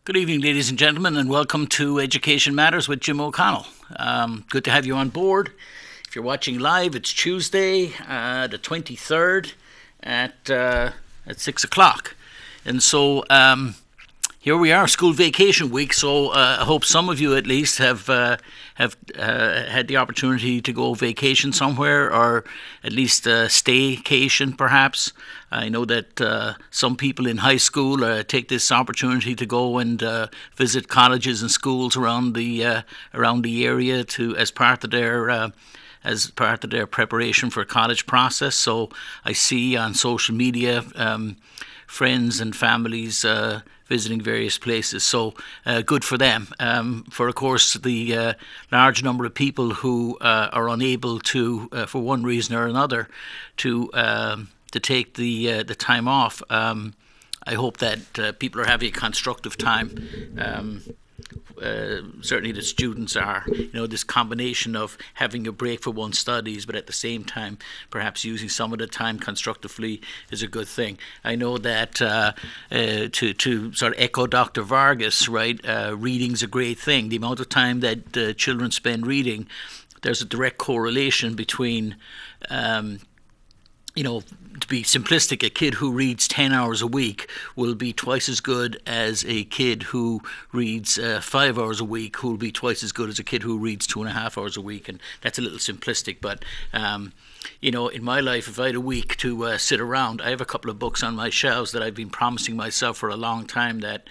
Good evening, ladies and gentlemen, and welcome to Education Matters with Jim O'Connell. Good to have you on board. If you're watching live, it's Tuesday, the 23rd at 6 o'clock. And so here we are, school vacation week, so I hope some of you at least have had the opportunity to go vacation somewhere, or at least staycation perhaps. I know that some people in high school take this opportunity to go and visit colleges and schools around the area as part of their preparation for college process. So I see on social media friends and families visiting various places. So good for them. For, of course, the large number of people who are unable to, for one reason or another, to take the time off. I hope that people are having a constructive time. Certainly the students are. This combination of having a break for one's studies, but at the same time perhaps using some of the time constructively is a good thing. I know that to sort of echo Dr. Vargas, right, reading's a great thing. The amount of time that children spend reading, there's a direct correlation between to be simplistic, a kid who reads 10 hours a week will be twice as good as a kid who reads 5 hours a week, who will be twice as good as a kid who reads 2.5 hours a week. And that's a little simplistic, but in my life, if I had a week to sit around, I have a couple of books on my shelves that I've been promising myself for a long time that,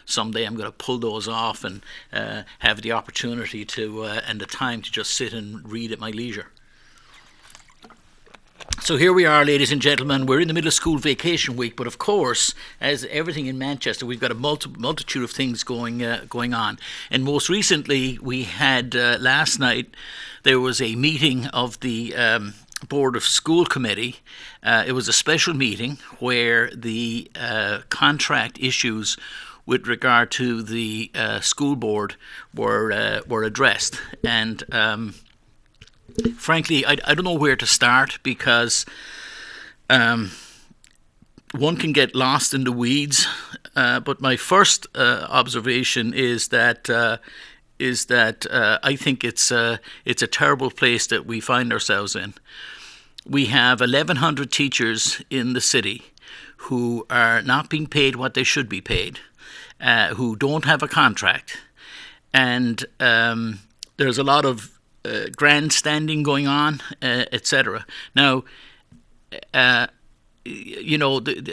someday I'm going to pull those off and have the opportunity to and the time to just sit and read at my leisure. So here we are, ladies and gentlemen. We're in the middle of school vacation week, but of course, as everything in Manchester, we've got a multitude of things going on. And most recently, we had last night, there was a meeting of the Board of School Committee. It was a special meeting where the contract issues with regard to the school board were addressed. And frankly, I don't know where to start, because one can get lost in the weeds. But my first observation is that I think it's a terrible place that we find ourselves in. We have 1,100 teachers in the city who are not being paid what they should be paid, who don't have a contract, and there's a lot of grandstanding going on, etc. Now, the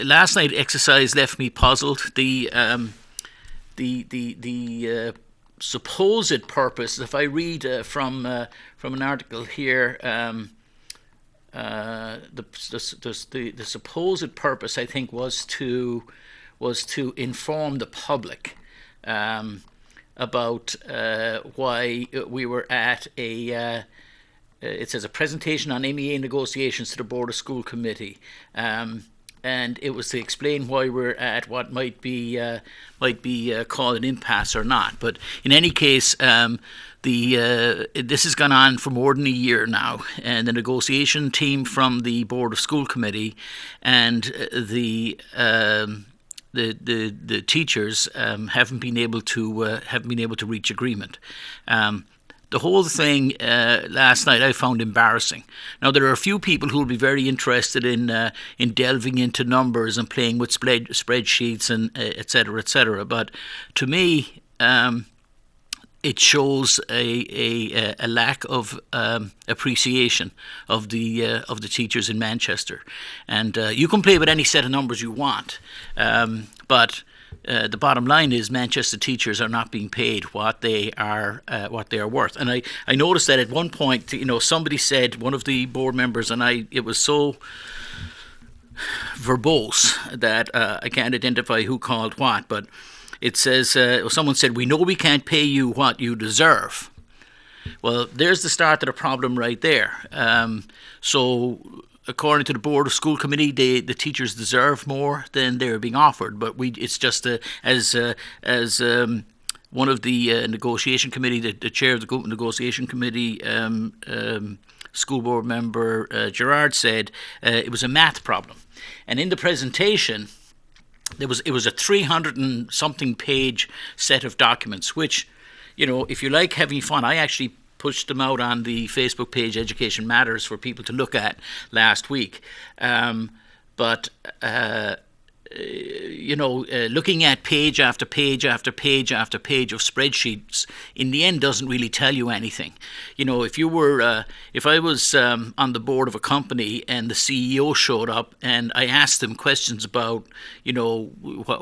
last night exercise left me puzzled. The supposed purpose, if I read from an article here, the supposed purpose, I think, was to inform the public about why we were at it says a presentation on MEA negotiations to the Board of School Committee, and it was to explain why we're at what might be called an impasse or not. But in any case, this has gone on for more than a year now, and the negotiation team from the Board of School Committee and the teachers haven't been able to reach agreement. The whole thing last night I found embarrassing. Now, there are a few people who will be very interested in delving into numbers and playing with spreadsheets and et cetera. But to me, it shows a lack of appreciation of the teachers in Manchester. And you can play with any set of numbers you want, but the bottom line is Manchester teachers are not being paid what they are worth. And I noticed that at one point, somebody said, one of the board members, and it was so verbose that I can't identify who called what, but it says, someone said, "We know we can't pay you what you deserve." Well, there's the start of the problem right there. So according to the Board of School Committee, the teachers deserve more than they're being offered. But it's just as one of the negotiation committee, the chair of the negotiation committee, school board member Gerard said, it was a math problem. And in the presentation, it was a 300 and something page set of documents, which, if you like having fun, I actually pushed them out on the Facebook page Education Matters for people to look at last week. But looking at page after page after page after page of spreadsheets in the end doesn't really tell you anything. If I was on the board of a company and the CEO showed up and I asked him questions about,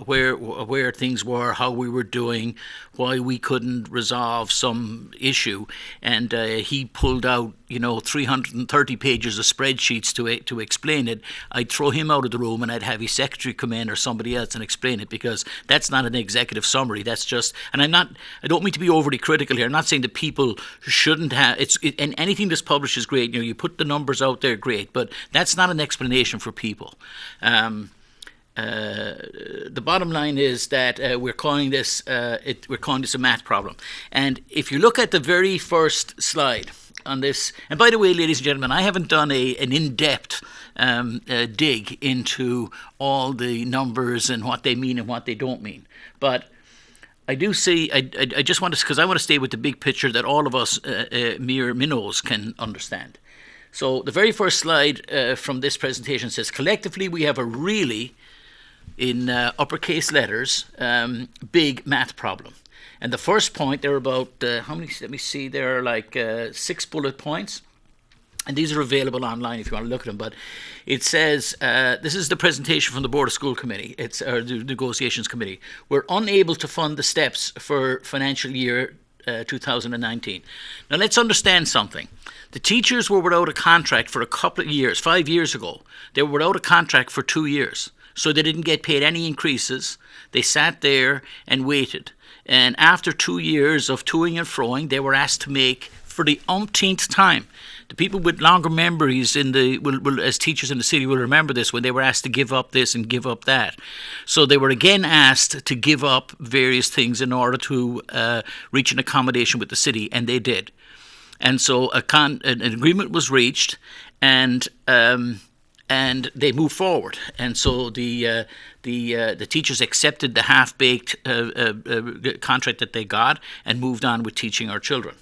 where things were, how we were doing, why we couldn't resolve some issue, and he pulled out 330 pages of spreadsheets to explain it, I'd throw him out of the room and I'd have his secretary come in or somebody else and explain it, because that's not an executive summary. That's just, and I don't mean to be overly critical here. I'm not saying that people shouldn't have, and anything that's published is great. You put the numbers out there, great, but that's not an explanation for people. The bottom line is that we're calling this a math problem. And if you look at the very first slide on this, and by the way, ladies and gentlemen, I haven't done an in-depth dig into all the numbers and what they mean and what they don't mean, but I do see. I just want to, because I want to stay with the big picture that all of us mere minnows can understand. So the very first slide from this presentation says, collectively we have a really, in uppercase letters, big math problem. And the first point, there are about, how many, let me see, there are like 6 bullet points. And these are available online if you want to look at them. But it says, this is the presentation from the Board of School Committee, or the Negotiations Committee. We're unable to fund the steps for financial year 2019. Now let's understand something. The teachers were without a contract for a couple of years. 5 years ago, they were without a contract for 2 years. So they didn't get paid any increases. They sat there and waited. And after 2 years of toing and froing, they were asked to make, for the umpteenth time, the people with longer memories as teachers in the city will remember this, when they were asked to give up this and give up that. So they were again asked to give up various things in order to reach an accommodation with the city, and they did. And so an agreement was reached, and they moved forward. And so the teachers accepted the half-baked contract that they got and moved on with teaching our children.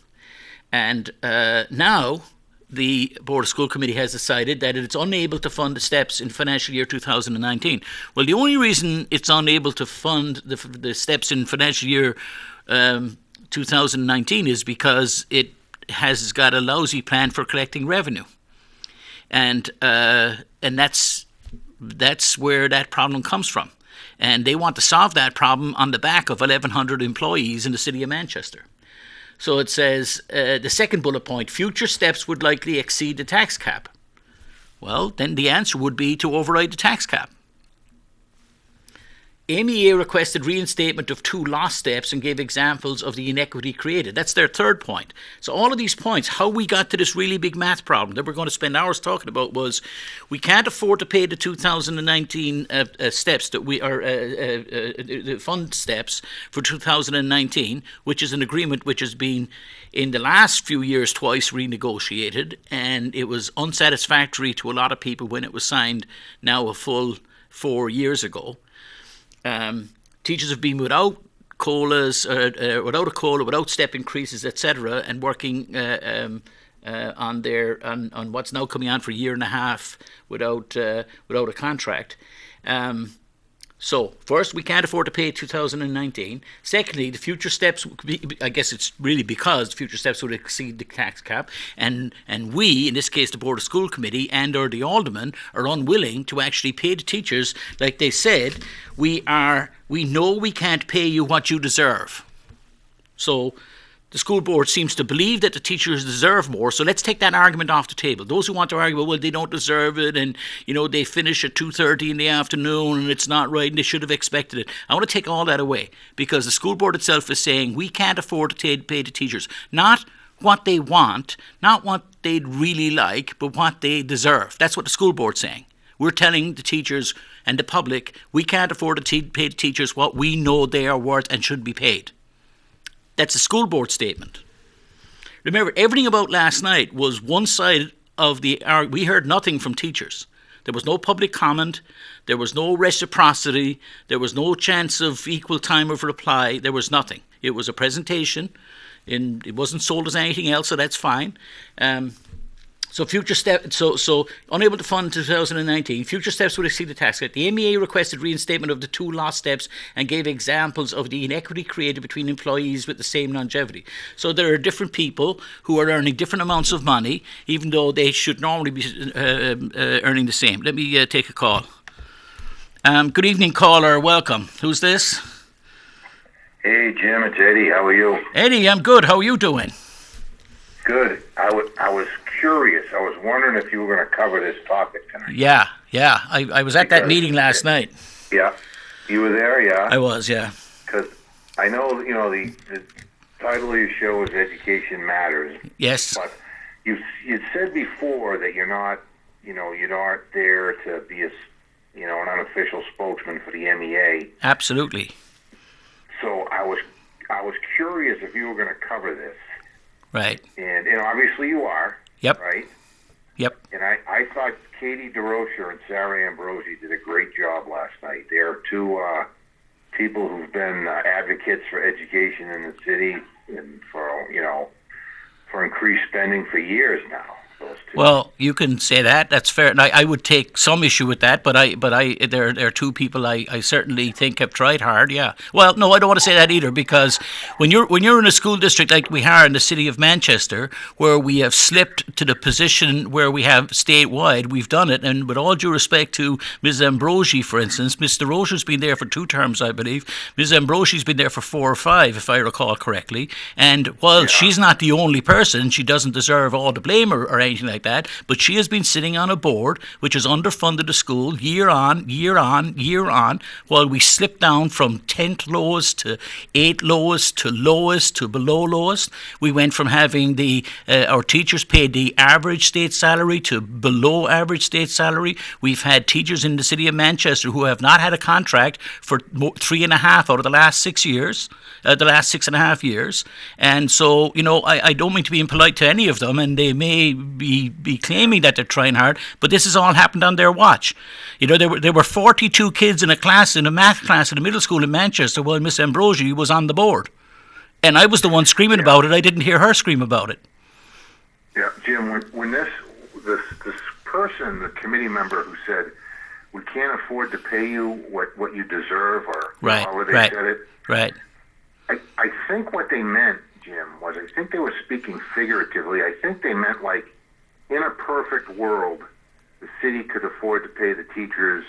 And now the Board of School Committee has decided that it's unable to fund the steps in financial year 2019. Well, the only reason it's unable to fund the steps in financial year 2019 is because it has got a lousy plan for collecting revenue. And that's where that problem comes from. And they want to solve that problem on the back of 1,100 employees in the city of Manchester. So it says, the second bullet point, future steps would likely exceed the tax cap. Well, then the answer would be to override the tax cap. AMEA requested reinstatement of 2 lost steps and gave examples of the inequity created. That's their third point. So all of these points, how we got to this really big math problem that we're going to spend hours talking about, was we can't afford to pay the 2019 steps that we are the fund steps for 2019, which is an agreement which has been in the last few years twice renegotiated, and it was unsatisfactory to a lot of people when it was signed now a full 4 years ago. Teachers have been without COLAs, without a COLA, without step increases, etc., and working on what's now coming on for a year and a half without a contract. So, first, we can't afford to pay 2019. Secondly, the future steps, I guess it's really because the future steps would exceed the tax cap, and we, in this case the Board of School Committee and or the Aldermen, are unwilling to actually pay the teachers. Like they said, we know we can't pay you what you deserve. So the school board seems to believe that the teachers deserve more, so let's take that argument off the table. Those who want to argue, well, they don't deserve it, and they finish at 2:30 in the afternoon, and it's not right, and they should have expected it. I want to take all that away, because the school board itself is saying we can't afford to pay the teachers. Not what they want, not what they'd really like, but what they deserve. That's what the school board's saying. We're telling the teachers and the public we can't afford to pay the teachers what we know they are worth and should be paid. That's a school board statement. Remember, everything about last night was one side of the argument. We heard nothing from teachers. There was no public comment. There was no reciprocity. There was no chance of equal time of reply. There was nothing. It was a presentation. It wasn't sold as anything else, so that's fine. So unable to fund 2019. Future steps would exceed the tax cut. The MEA requested reinstatement of the 2 lost steps and gave examples of the inequity created between employees with the same longevity. So there are different people who are earning different amounts of money, even though they should normally be earning the same. Let me take a call. Good evening, caller. Welcome. Who's this? Hey, Jim, it's Eddie. How are you? Eddie, I'm good. How are you doing? Good. I was curious. I was wondering if you were going to cover this topic tonight. Yeah. I was at that meeting last night. Yeah. You were there, yeah? I was, yeah. Because I know, the title of your show is Education Matters. Yes. But you said before that you're not, you aren't there to be an unofficial spokesman for the MEA. Absolutely. So I was curious if you were going to cover this. Right. And obviously you are. Yep. Right? Yep. And I thought Katie DeRocher and Sarah Ambrosi did a great job last night. They are 2 people who've been advocates for education in the city and for increased spending for years now. Those 2. Well, you can say that. That's fair. And I would take some issue with that, but there are 2 people I certainly think have tried hard. Yeah. Well, no, I don't want to say that either, because when you're in a school district like we are in the city of Manchester, where we have slipped to the position where we have statewide, we've done it. And with all due respect to Ms. Ambrosi, for instance, Ms. DeRocher's been there for 2 terms, I believe. Ms. Ambrosi's been there for 4 or 5, if I recall correctly. And while she's not the only person, she doesn't deserve all the blame or anything like that, but she has been sitting on a board which has underfunded the school year on, while we slip down from 10th lowest to 8th lowest to lowest to below lowest. We went from having our teachers paid the average state salary to below average state salary. We've had teachers in the city of Manchester who have not had a contract for 3.5 out of the last 6 years, the last 6.5 years. And so, I don't mean to be impolite to any of them, and they may be claiming that they're trying hard, but this has all happened on their watch. There were 42 kids in a math class in a middle school in Manchester while Miss Ambrosi was on the board. And I was the one screaming about it. I didn't hear her scream about it. Yeah, Jim, when this person, the committee member who said, we can't afford to pay you what you deserve, or however they said it. Right. I think what they meant, Jim, was I think they were speaking figuratively. I think they meant like, in a perfect world, the city could afford to pay the teachers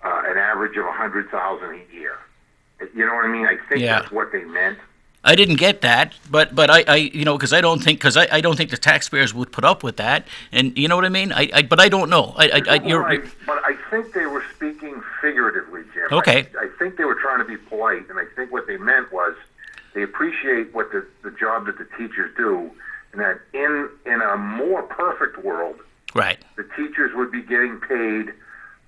an average of $100,000 a year. You know what I mean? I think that's what they meant. I didn't get that, but I because I don't think the taxpayers would put up with that, and you know what I mean. But I don't know. But I think they were speaking figuratively, Jim. Okay. I think they were trying to be polite, and I think what they meant was they appreciate what the job that the teachers do. And that in a more perfect world, right, the teachers would be getting paid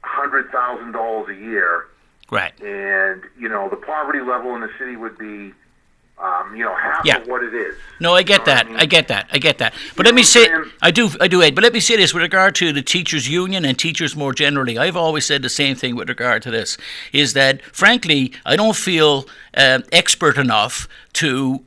$100,000 a year, right, and the poverty level in the city would be half of what it is. No, I get that. I get that. But let me say, I do, Ed. But let me say this with regard to the teachers' union and teachers more generally. I've always said the same thing with regard to this: is that frankly, I don't feel expert enough to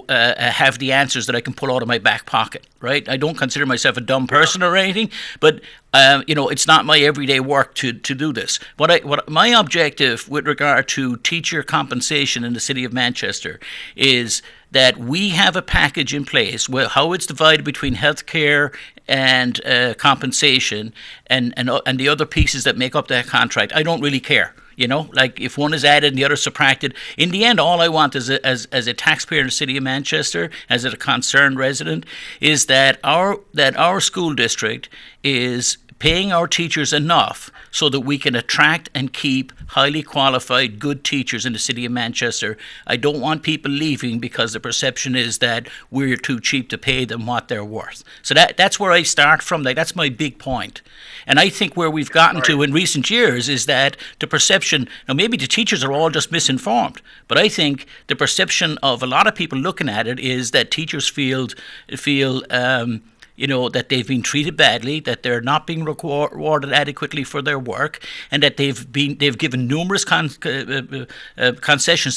have the answers that I can pull out of my back pocket. Right? I don't consider myself a dumb person or anything, but it's not my everyday work to do this. What my objective with regard to teacher compensation in the city of Manchester is that we have a package in place where how it's divided between healthcare and compensation and the other pieces that make up that contract. I don't really care. Like if one is added and the other subtracted. In the end, all I want as a taxpayer in the city of Manchester, as a concerned resident, is that our school district is paying our teachers enough so that we can attract and keep highly qualified, good teachers in the city of Manchester. I don't want people leaving because the perception is that we're too cheap to pay them what they're worth. So that's where I start from. That's my big point. And I think where we've gotten to in recent years is that the perception, now maybe the teachers are all just misinformed, but I think the perception of a lot of people looking at it is that teachers feel that they've been treated badly, that they're not being rewarded adequately for their work, and that they've given numerous concessions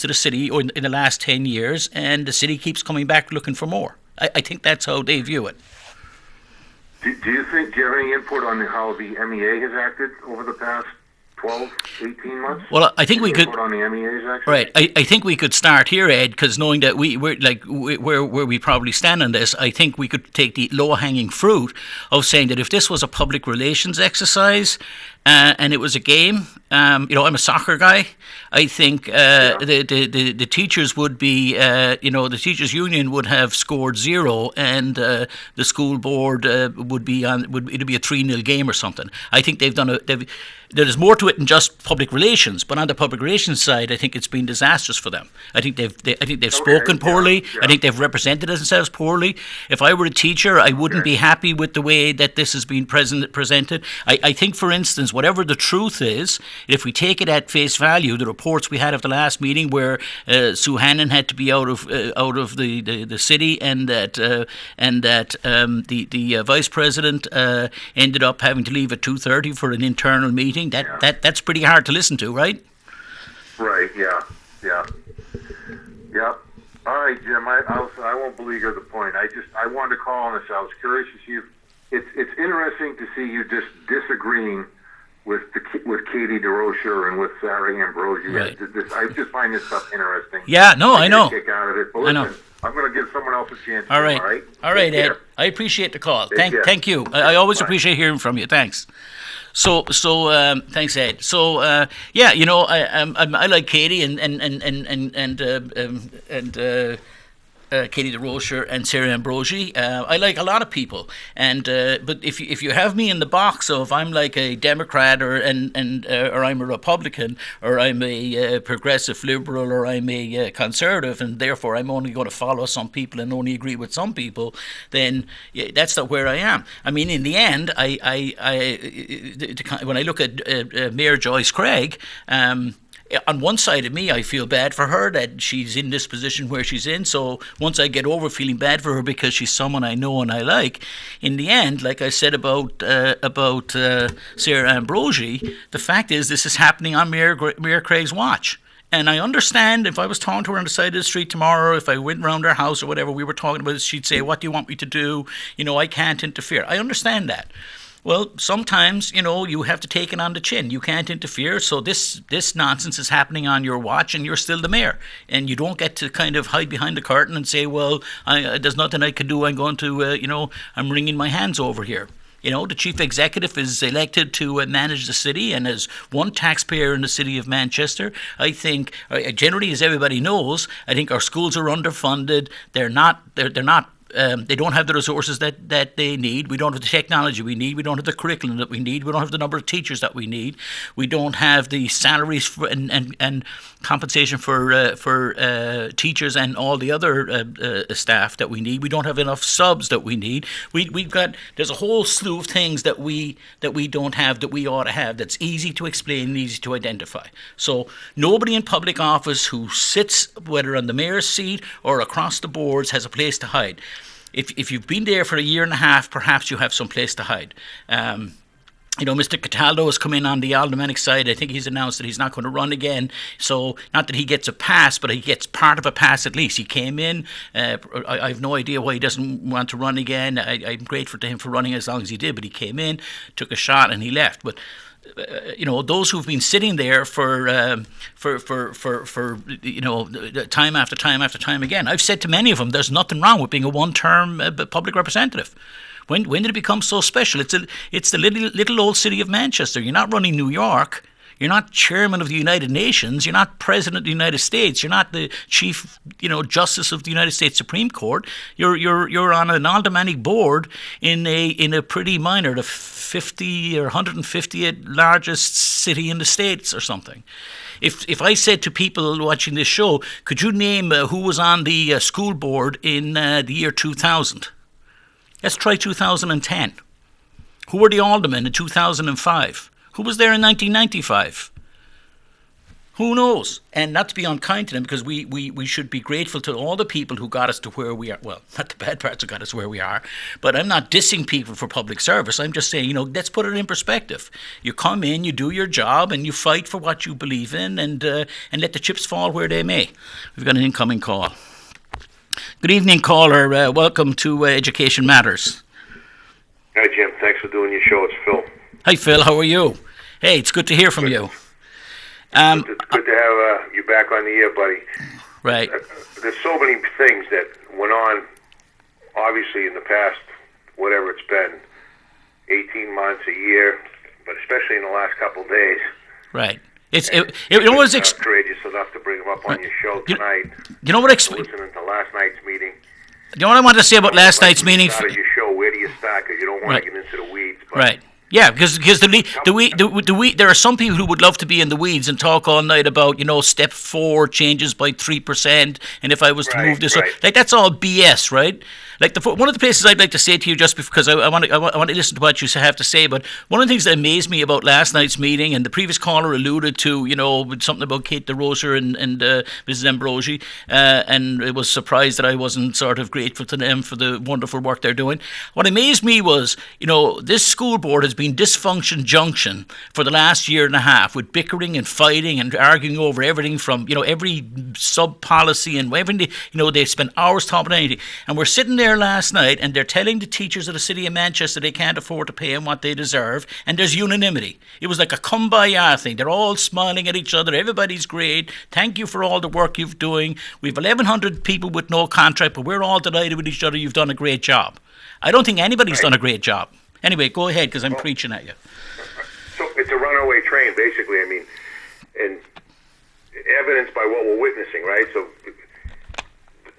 to the city in the last 10 years, and the city keeps coming back looking for more. I think that's how they view it. Do you have any input on how the MEA has acted over the past 12, 18 months? Well, I think we could. On the MEA's action? Right. I think we could start here, Ed, because knowing that where we probably stand on this, I think we could take the low-hanging fruit of saying that if this was a public relations exercise and it was a game, I'm a soccer guy. I think the teachers would be, the teachers' union would have scored 0, and the school board would be a 3-0 game or something. I think there's more to it than just public relations, but on the public relations side, I think it's been disastrous for them. I think they've spoken poorly. Yeah. I think they've represented themselves poorly. If I were a teacher, I wouldn't be happy with the way that this has been presented. I think, for instance, whatever the truth is, if we take it at face value, the reports we had of the last meeting where Sue Hannon had to be out of the city, and that the vice president ended up having to leave at 2:30 for an internal meeting. That's pretty hard to listen to, right? Right. Yeah. All right, Jim. I won't beleaguer the point. I wanted to call on this. I was curious to see. It's interesting to see you just disagreeing with Katie DeRocher and with Sarah Ambrosi. Right. I just find this stuff interesting. Yeah. No, I know. Kick out of it. But listen, I know. I'm going to give someone else a chance. All right. All right, Ed. Care. I appreciate the call. Thank you. I always appreciate hearing from you. Thanks. So thanks, Ed. So I like Katie and Katie DeRocher and Sarah Ambrosi. I like a lot of people, but if you have me in the box of I'm like a Democrat or I'm a Republican or I'm a progressive liberal or I'm a conservative, and therefore I'm only going to follow some people and only agree with some people, then that's not where I am. I mean, in the end, when I look at Mayor Joyce Craig. On one side of me, I feel bad for her that she's in this position where she's in. So once I get over feeling bad for her because she's someone I know and I like, in the end, like I said about Sarah Ambrosi, the fact is this is happening on Mayor Craig's watch. And I understand if I was talking to her on the side of the street tomorrow, if I went around her house or whatever, we were talking about it, she'd say, "What do you want me to do? I can't interfere." I understand that. Well, sometimes, you have to take it on the chin. You can't interfere, so this nonsense is happening on your watch, and you're still the mayor. And you don't get to kind of hide behind the curtain and say, well, there's nothing I can do. I'm going to, I'm wringing my hands over here. The chief executive is elected to manage the city, and as one taxpayer in the city of Manchester, I think, generally, as everybody knows, I think our schools are underfunded. They're not. They don't have the resources that they need. We don't have the technology we need. We don't have the curriculum that we need. We don't have the number of teachers that we need. We don't have the salaries and compensation for teachers and all the other staff that we need. We don't have enough subs that we need. There's a whole slew of things that we don't have that we ought to have. That's easy to explain and easy to identify. So nobody in public office who sits, whether on the mayor's seat or across the boards, has a place to hide. If you've been there for a year and a half, perhaps you have some place to hide. Mr. Cataldo has come in on the aldermanic side. I think he's announced that he's not going to run again. So not that he gets a pass, but he gets part of a pass at least. He came in. I have no idea why he doesn't want to run again. I'm grateful to him for running as long as he did, but he came in, took a shot, and he left. But those who've been sitting there for time after time after time again, I've said to many of them, there's nothing wrong with being a one-term public representative. When did it become so special? It's the little old city of Manchester. You're not running New York. You're not chairman of the United Nations. You're not president of the United States. You're not the chief, justice of the United States Supreme Court. You're on an aldermanic board in a pretty minor, the 50 or 150th largest city in the States or something. If I said to people watching this show, could you name who was on the school board in the year 2000? Let's try 2010. Who were the aldermen in 2005? Who was there in 1995? Who knows? And not to be unkind to them, because we should be grateful to all the people who got us to where we are. Well, not the bad parts who got us where we are, but I'm not dissing people for public service. I'm just saying, let's put it in perspective. You come in, you do your job, and you fight for what you believe in, and let the chips fall where they may. We've got an incoming call. Good evening, caller. Welcome to Education Matters. Hi, Jim. Thanks for doing your show. It's Phil. Hi, Phil. How are you? Hey, it's good to hear from you. It's good to have you back on the air, buddy. Right. There's so many things that went on, obviously, in the past, whatever it's been, 18 months, a year, but especially in the last couple of days. Right. It was courageous enough to bring them up on your show tonight. You know what? Listening to last night's meeting. You know what I wanted to say about last night's meeting? Started your show. Where do you start? Because you don't want to get into the weeds. But right. Yeah, because there are some people who would love to be in the weeds and talk all night about step 4 changes by 3%, and if I was to move this, like that's all BS, right? Like one of the places I'd like to say to you, just because I want to listen to what you have to say, but one of the things that amazed me about last night's meeting, and the previous caller alluded to, with something about Kate DeRosa and Mrs. Ambrosi, and it was surprised that I wasn't sort of grateful to them for the wonderful work they're doing. What amazed me was, this school board has been dysfunction junction for the last year and a half, with bickering and fighting and arguing over everything from, every sub policy and everything. They spend hours talking about anything, and we're sitting there last night and they're telling the teachers of the city of Manchester they can't afford to pay them what they deserve, and there's unanimity. It was like a kumbaya thing. They're all smiling at each other. Everybody's great. Thank you for all the work you've doing. We've 1,100 people with no contract, but we're all delighted with each other. You've done a great job. I don't think anybody's done a great job. Anyway, go ahead, because I'm preaching at you. So it's a runaway train, basically. And evidenced by what we're witnessing, right? So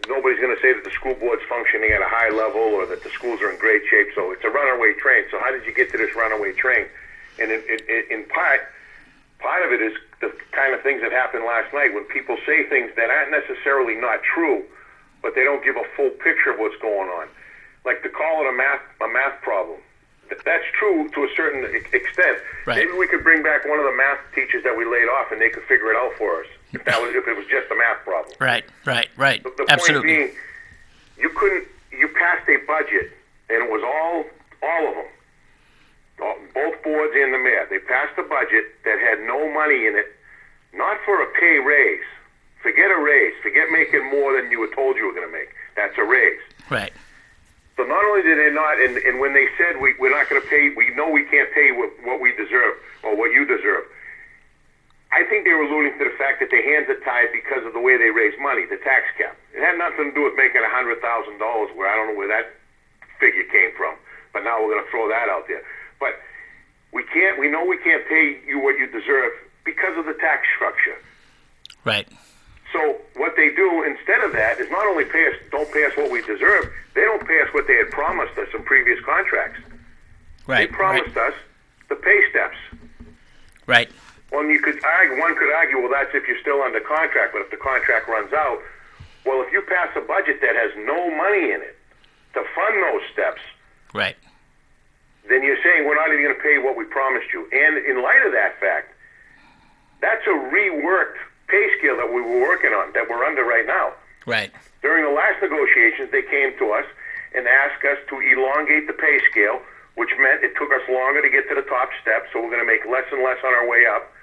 nobody's going to say that the school board's functioning at a high level or that the schools are in great shape. So it's a runaway train. So how did you get to this runaway train? And in part of it is the kind of things that happened last night when people say things that aren't necessarily not true, but they don't give a full picture of what's going on. Like to call it a math problem. That's true to a certain extent. Right. Maybe we could bring back one of the math teachers that we laid off, and they could figure it out for us. If it was just a math problem. Right. The Absolutely. point being, you passed a budget, and it was all of them, both boards and the mayor. They passed a budget that had no money in it, not for a pay raise. Forget a raise. Forget making more than you were told you were going to make. That's a raise. Right. So not only did they not, and when they said we're not going to pay, we know we can't pay what we deserve or what you deserve. I think they were alluding to the fact that their hands are tied because of the way they raise money, the tax cap. It had nothing to do with making $100,000, where I don't know where that figure came from. But now we're going to throw that out there. But we know we can't pay you what you deserve because of the tax structure. Right. So what they do instead of that is not only don't pay us what we deserve, they don't pay us what they had promised us in previous contracts. Right. They promised us the pay steps. Right. Well, one could argue, well, that's if you're still under contract, but if the contract runs out, well, if you pass a budget that has no money in it to fund those steps, right, then you're saying we're not even going to pay what we promised you. And in light of that fact, that's a reworked pay scale that we were working on, that we're under right now. Right. During the last negotiations, they came to us and asked us to elongate the pay scale, which meant it took us longer to get to the top step, so we're going to make less and less on our way up.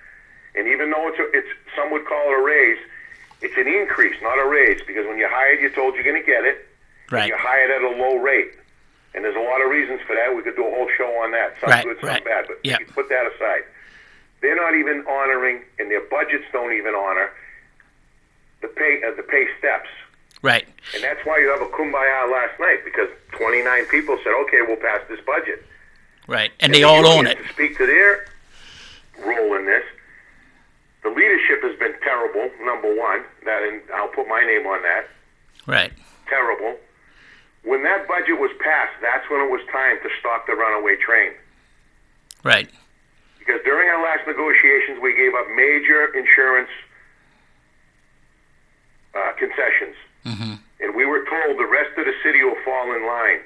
And even though it's some would call it a raise, it's an increase, not a raise, because when you're hired, you're told you're going to get it. Right. And you're hired at a low rate. And there's a lot of reasons for that. We could do a whole show on that. Some good, some bad, but you put that aside. They're not even honoring, and their budgets don't even honor the pay steps. Right. And that's why you have a kumbaya last night, because 29 people said, okay, we'll pass this budget. Right. And they all own it. To speak to their role in this, the leadership has been terrible, number one. And I'll put my name on that. Right. Terrible. When that budget was passed, that's when it was time to stop the runaway train. Right. Because during our last negotiations, we gave up major insurance concessions. Mm-hmm. And we were told the rest of the city will fall in line.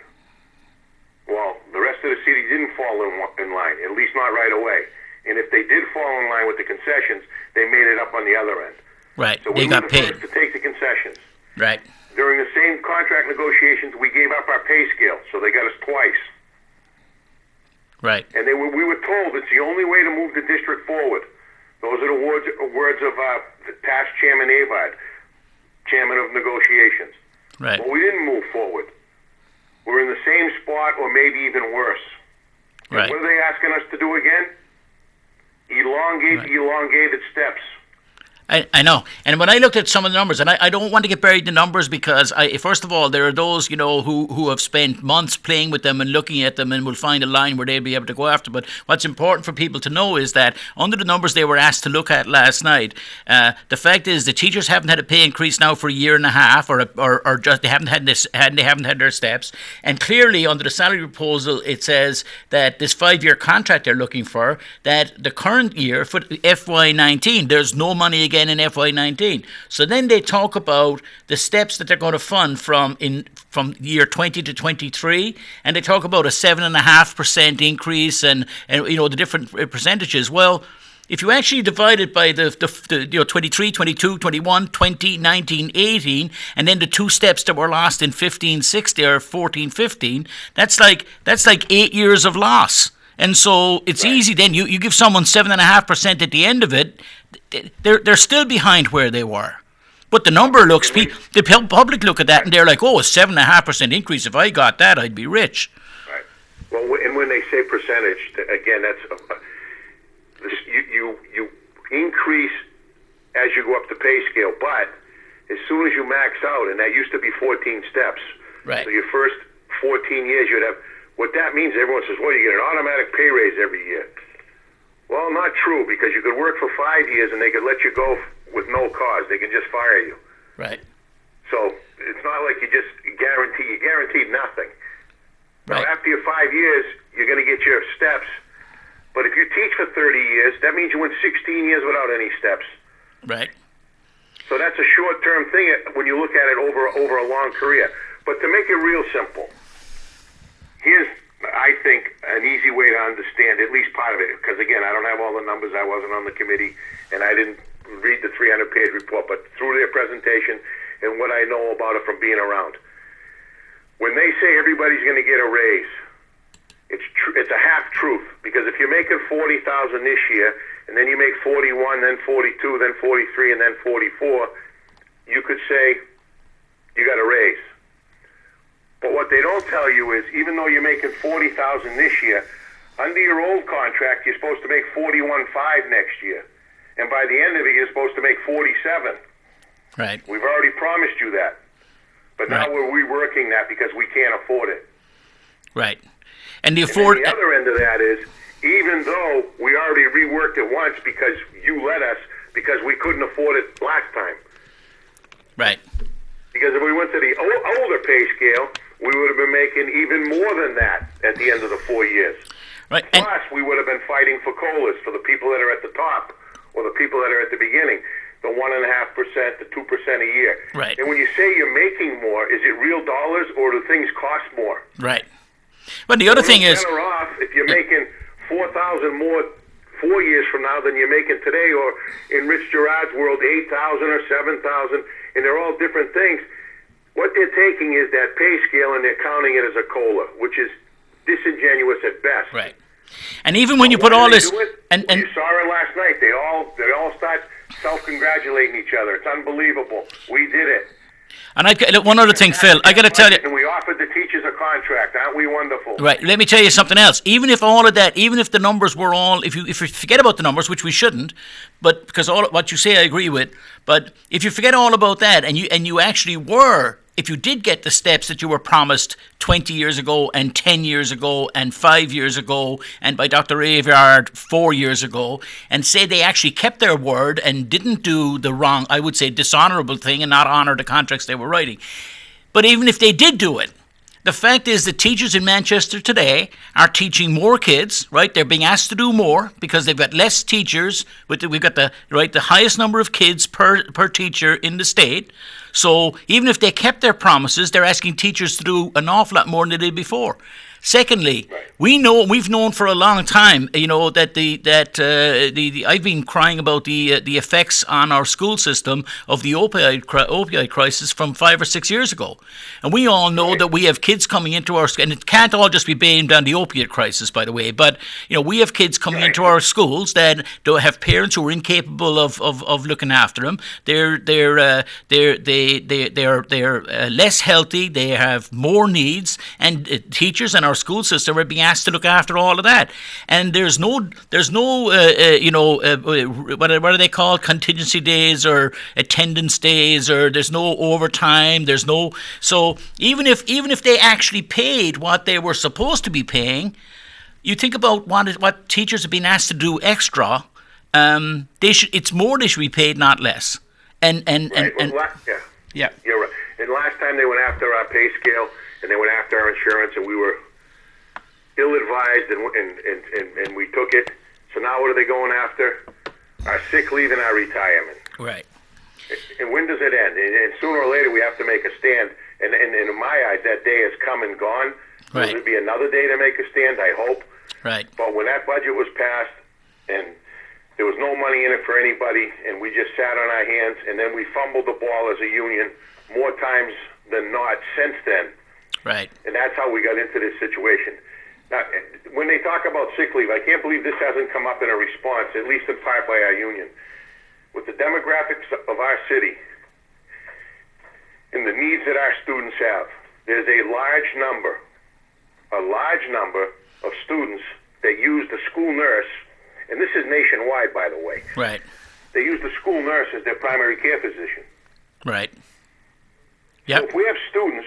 Well, the rest of the city didn't fall in line, at least not right away. And if they did fall in line with the concessions, they made it up on the other end. Right. So They we were got the paid. first to take the concessions. Right. During the same contract negotiations, we gave up our pay scale, so they got us twice. Right. And we were told it's the only way to move the district forward. Those are the words of the past Chairman Avard, Chairman of Negotiations. Right. Well, we didn't move forward. We're in the same spot or maybe even worse. And Right. what are they asking us to do again? Elongate the elongated steps. I know. And when I looked at some of the numbers, and I don't want to get buried in the numbers because, first of all, there are those, who have spent months playing with them and looking at them and will find a line where they'll be able to go after. But what's important for people to know is that under the numbers they were asked to look at last night, the fact is the teachers haven't had a pay increase now for a year and a half, or just they haven't had their steps. And clearly under the salary proposal, it says that this 5-year contract they're looking for, that the current year for FY19, there's no money again in FY19. So then they talk about the steps that they're going to fund from year 20 to 23, and they talk about a 7.5% increase and the different percentages. Well, if you actually divide it by the 23, 22, 21, 20, 19, 18, and then the two steps that were lost in 15, 16 or 14, 15, that's like 8 years of loss. And so it's easy then. You give someone 7.5% at the end of it, they're still behind where they were. But the number looks, the public look at that and they're like, oh, a 7.5% increase. If I got that, I'd be rich. Right. Well, and when they say percentage, again, that's you increase as you go up the pay scale. But as soon as you max out, and that used to be 14 steps. Right. So your first 14 years, you'd have. What that means, everyone says, well, you get an automatic pay raise every year. Well, not true, because you could work for 5 years and they could let you go with no cause. They can just fire you. Right. So it's not like you guaranteed nothing. Right. Now, after your 5 years, you're going to get your steps. But if you teach for 30 years, that means you went 16 years without any steps. Right. So that's a short-term thing when you look at it over a long career. But to make it real simple, here's, I think, an easy way to understand at least part of it. Because, again, I don't have all the numbers. I wasn't on the committee, and I didn't read the 300-page report. But through their presentation and what I know about it from being around, when they say everybody's going to get a raise, it's a half-truth. Because if you're making $40,000 this year, and then you make 41, then 42, then 43, and then 44, you could say you got a raise. But what they don't tell you is, even though you're making $40,000 this year, under your old contract, you're supposed to make $41,500 next year, and by the end of it, you're supposed to make $47,000. Right. We've already promised you that, but now we're reworking that because we can't afford it. Right. And the And the other end of that is, even though we already reworked it once because you let us, because we couldn't afford it last time. Right. Because if we went to the older pay scale, we would have been making even more than that at the end of the 4 years. Right. Plus, we would have been fighting for COLAs for the people that are at the top or the people that are at the beginning, the 1.5%, the 2% a year. Right. And when you say you're making more, is it real dollars or do things cost more? Right. But the other thing is, better off if you're making $4,000 more 4 years from now than you're making today, or in Rich Gerard's world, $8,000 or $7,000, and they're all different things. What they're taking is that pay scale and they're counting it as a COLA, which is disingenuous at best. right. And even when you put all this, and you saw it last night. They all start self-congratulating each other. It's unbelievable. We did it. And one other thing, Phil, I got to tell you. And we offered the teachers a contract. Aren't we wonderful? Right. Let me tell you something else. Even if all of that, even if the numbers were all, if you forget about the numbers, which we shouldn't, but because all what you say I agree with, but if you forget all about that, and you actually were, if you did get the steps that you were promised 20 years ago and 10 years ago and 5 years ago and by Dr. Avard 4 years ago, and say they actually kept their word and didn't do the wrong, I would say, dishonorable thing and not honor the contracts they were writing. But even if they did do it, the fact is that teachers in Manchester today are teaching more kids, right? They're being asked to do more because they've got less teachers. We've got the highest number of kids per teacher in the state. So even if they kept their promises, they're asking teachers to do an awful lot more than they did before. Secondly, we've known for a long time, that I've been crying about the effects on our school system of the opioid crisis from 5 or 6 years ago, and we all know that we have kids coming into our and it can't all just be blamed on the opioid crisis, by the way. But we have kids coming into our schools that don't have parents who are incapable of looking after them. They're less healthy. They have more needs, and teachers and our school system are being asked to look after all of that. And there's no what are they called, contingency days or attendance days, or there's no overtime. There's no, so even if they actually paid what they were supposed to be paying, you think about what teachers have been asked to do extra. They should be paid, not less. Yeah, you're right. And last time they went after our pay scale and they went after our insurance, and we were ill-advised, and we took it. So now what are they going after? Our sick leave and our retirement. Right. And when does it end? And sooner or later we have to make a stand. And in my eyes, that day has come and gone. Right. There'll be another day to make a stand, I hope. Right. But when that budget was passed and there was no money in it for anybody, and we just sat on our hands, and then we fumbled the ball as a union more times than not since then. Right. And that's how we got into this situation. Now, when they talk about sick leave, I can't believe this hasn't come up in a response, at least in part by our union. With the demographics of our city and the needs that our students have, there's a large number of students that use the school nurse, and this is nationwide, by the way. Right. They use the school nurse as their primary care physician. Right. Yep. So if we have students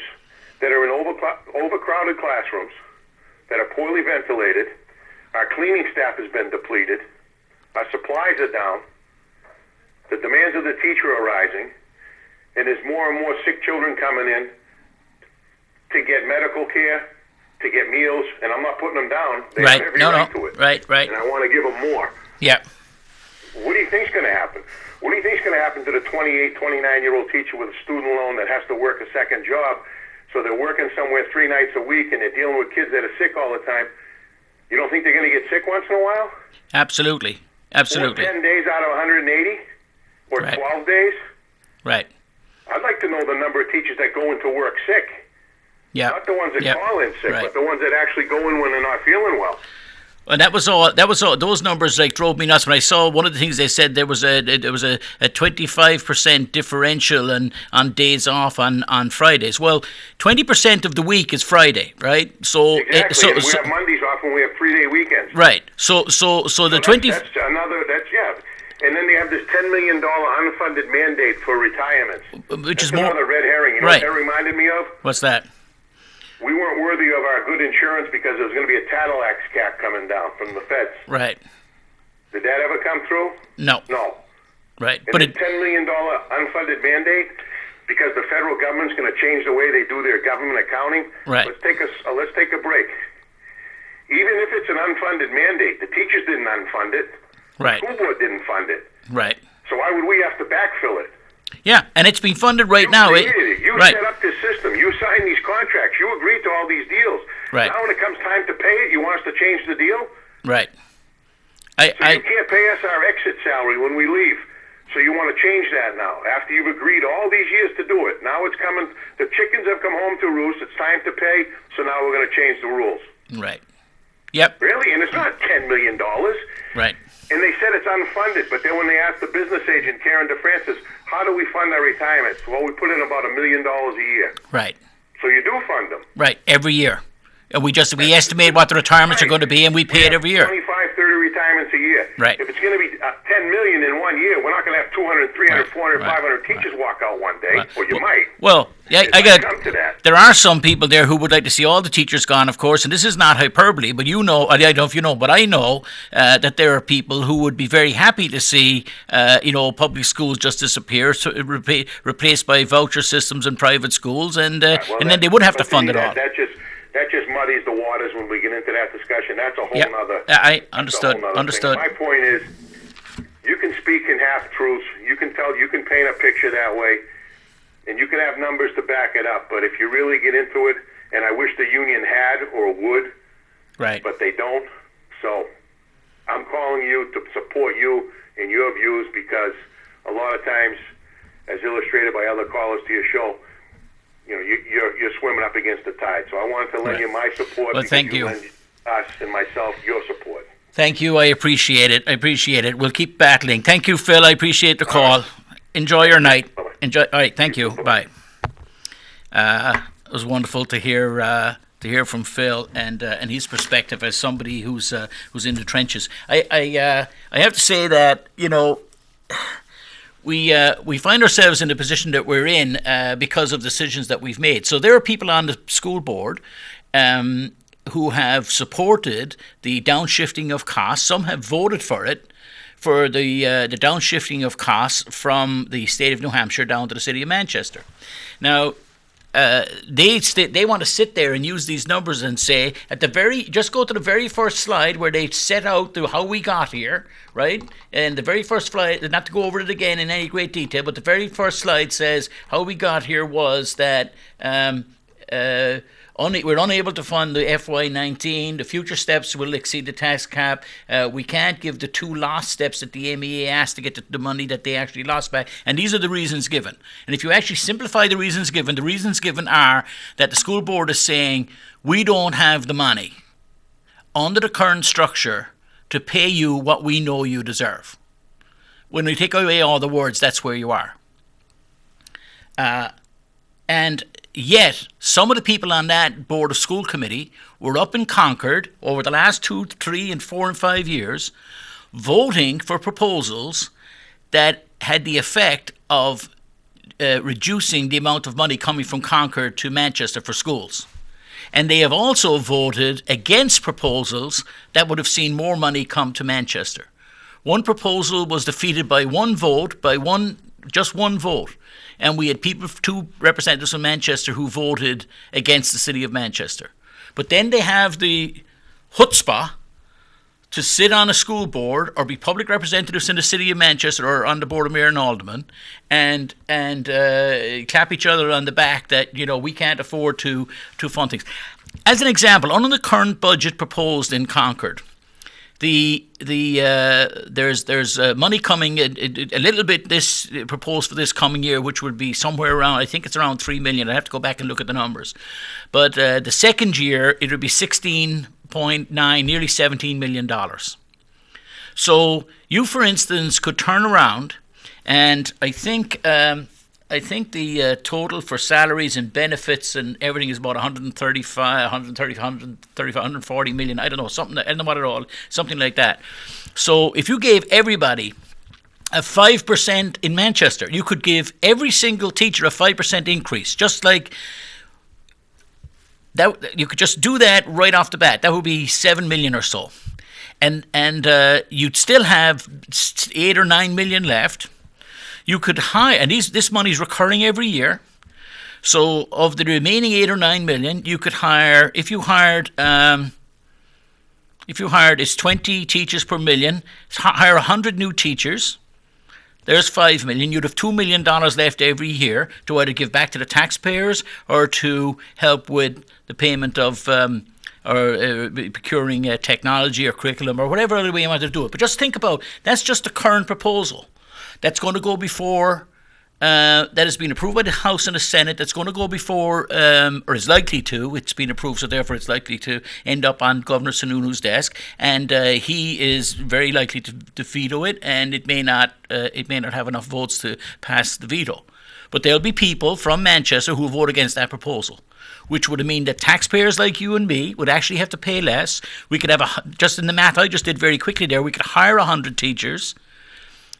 that are in overcrowded classrooms, that are poorly ventilated, our cleaning staff has been depleted, our supplies are down, the demands of the teacher are rising, and there's more and more sick children coming in to get medical care, to get meals, and I'm not putting them down. They have every right to it. Right. And I want to give them more. Yeah. What do you think's going to happen? What do you think's going to happen to the 28, 29-year-old teacher with a student loan that has to work a second job? So they're working somewhere 3 nights a week, and they're dealing with kids that are sick all the time. You don't think they're going to get sick once in a while? Absolutely. Or 10 days out of 180? Or 12 days? Right. I'd like to know the number of teachers that go into work sick. Yeah. Not the ones that call in sick, but the ones that actually go in when they're not feeling well. And that was all. Those numbers drove me nuts when I saw one of the things they said there was a 25% differential on days off on Fridays. Well, 20% of the week is Friday, right? So exactly. And we have Mondays off when we have 3-day weekends. Right. So the 20. That's and then they have this $10 million unfunded mandate for retirements, which is another red herring. You know what that reminded me of? What's that? We weren't worthy of our good insurance because there was going to be a Cadillac cap coming down from the feds. Right. Did that ever come through? No. Right. And the $10 million unfunded mandate, because the federal government's going to change the way they do their government accounting. Right. Let's take a break. Even if it's an unfunded mandate, the teachers didn't unfund it. Right. The school board didn't fund it. Right. So why would we have to backfill it? Yeah, and it's being funded right now. You set up this system. You signed these contracts. You agreed to all these deals. Right. Now when it comes time to pay it, you want us to change the deal? Right. You can't pay us our exit salary when we leave. So you want to change that now, after you've agreed all these years to do it. Now it's coming. The chickens have come home to roost. It's time to pay, so now we're going to change the rules. Right. Yep. Really? And it's not $10 million. Right. And they said it's unfunded, but then when they asked the business agent, Karen DeFrancis, how do we fund our retirements? Well, we put in about $1 million a year. Right. So you do fund them. Right, every year. And we estimate what the retirements are going to be, and we pay it every year. 25, 30 retirements a year. Right. If it's going to be $10 million in 1 year, we're not going to have 200, 300, 400, 500 teachers walk out one day. Or you might. Well, yeah, come to that. There are some people there who would like to see all the teachers gone, of course, and this is not hyperbole, but I don't know if you know, but I know that there are people who would be very happy to see, public schools just disappear, so replaced by voucher systems and private schools, and then they would have to fund it all. That just muddies the waters when we get into that discussion. That's a whole nother. I understood. Thing. My point is, you can speak in half truths. You can paint a picture that way. and you can have numbers to back it up, but if you really get into it, and I wish the union had or would, Right. but they don't. So I'm calling you to support you in your views, because a lot of times, as illustrated by other callers to your show, you know, you're swimming up against the tide. So I wanted to lend you my support. Well, because thank you. lend us and myself your support. Thank you. I appreciate it. We'll keep battling. Thank you, Phil. I appreciate the call. Enjoy your night. Bye-bye. Enjoy. All right. Thank you. Bye. It was wonderful to hear from Phil and his perspective as somebody who's in the trenches. I have to say that, you know, we find ourselves in the position that we're in because of decisions that we've made. So there are people on the school board who have supported the downshifting of costs. Some have voted for it, for the downshifting of costs from the state of New Hampshire down to the city of Manchester. Now, they want to sit there and use these numbers and say just go to the very first slide where they set out how we got here, right? And the very first slide, not to go over it again in any great detail, but the very first slide says how we got here was that we're unable to fund the FY19. The future steps will exceed the tax cap. We can't give the 2 lost steps that the MEA asked to get the money that they actually lost back. And these are the reasons given. And if you actually simplify the reasons given are that the school board is saying, we don't have the money under the current structure to pay you what we know you deserve. When we take away all the words, that's where you are. And yet, some of the people on that Board of School Committee were up in Concord over the last 2, 3, and 4, and 5 years voting for proposals that had the effect of reducing the amount of money coming from Concord to Manchester for schools. And they have also voted against proposals that would have seen more money come to Manchester. One proposal was defeated by just one vote. And we had 2 representatives from Manchester who voted against the city of Manchester. But then they have the chutzpah to sit on a school board or be public representatives in the city of Manchester or on the board of mayor and aldermen and clap each other on the back that, you know, we can't afford to fund things. As an example, under the current budget proposed in Concord, there's money coming a little bit this proposed for this coming year, which would be somewhere around, I think it's around 3 million. I have to go back and look at the numbers, but the second year it would be 16.9, nearly $17 million. So you, for instance, could turn around, and I think the total for salaries and benefits and everything is about 140 million. I don't know, something. I don't know what at all. Something like that. So if you gave everybody a 5% in Manchester, you could give every single teacher a 5% increase, just like that. You could just do that right off the bat. That would be 7 million or so, and you'd still have 8 or 9 million left. You could hire, and this money is recurring every year. So of the remaining 8 or 9 million, you could hire, if you hired, it's 20 teachers per million, hire 100 new teachers. There's 5 million. You'd have $2 million left every year to either give back to the taxpayers or to help with the payment of procuring technology or curriculum or whatever other way you want to do it. But just think about, that's just the current proposal. That's going to go before, that has been approved by the House and the Senate. That's going to go before, or is likely to. It's been approved, so therefore it's likely to end up on Governor Sununu's desk, and he is very likely to veto it. And it may not have enough votes to pass the veto. But there'll be people from Manchester who will vote against that proposal, which would mean that taxpayers like you and me would actually have to pay less. We could have just in the math I just did very quickly there, we could hire 100 teachers.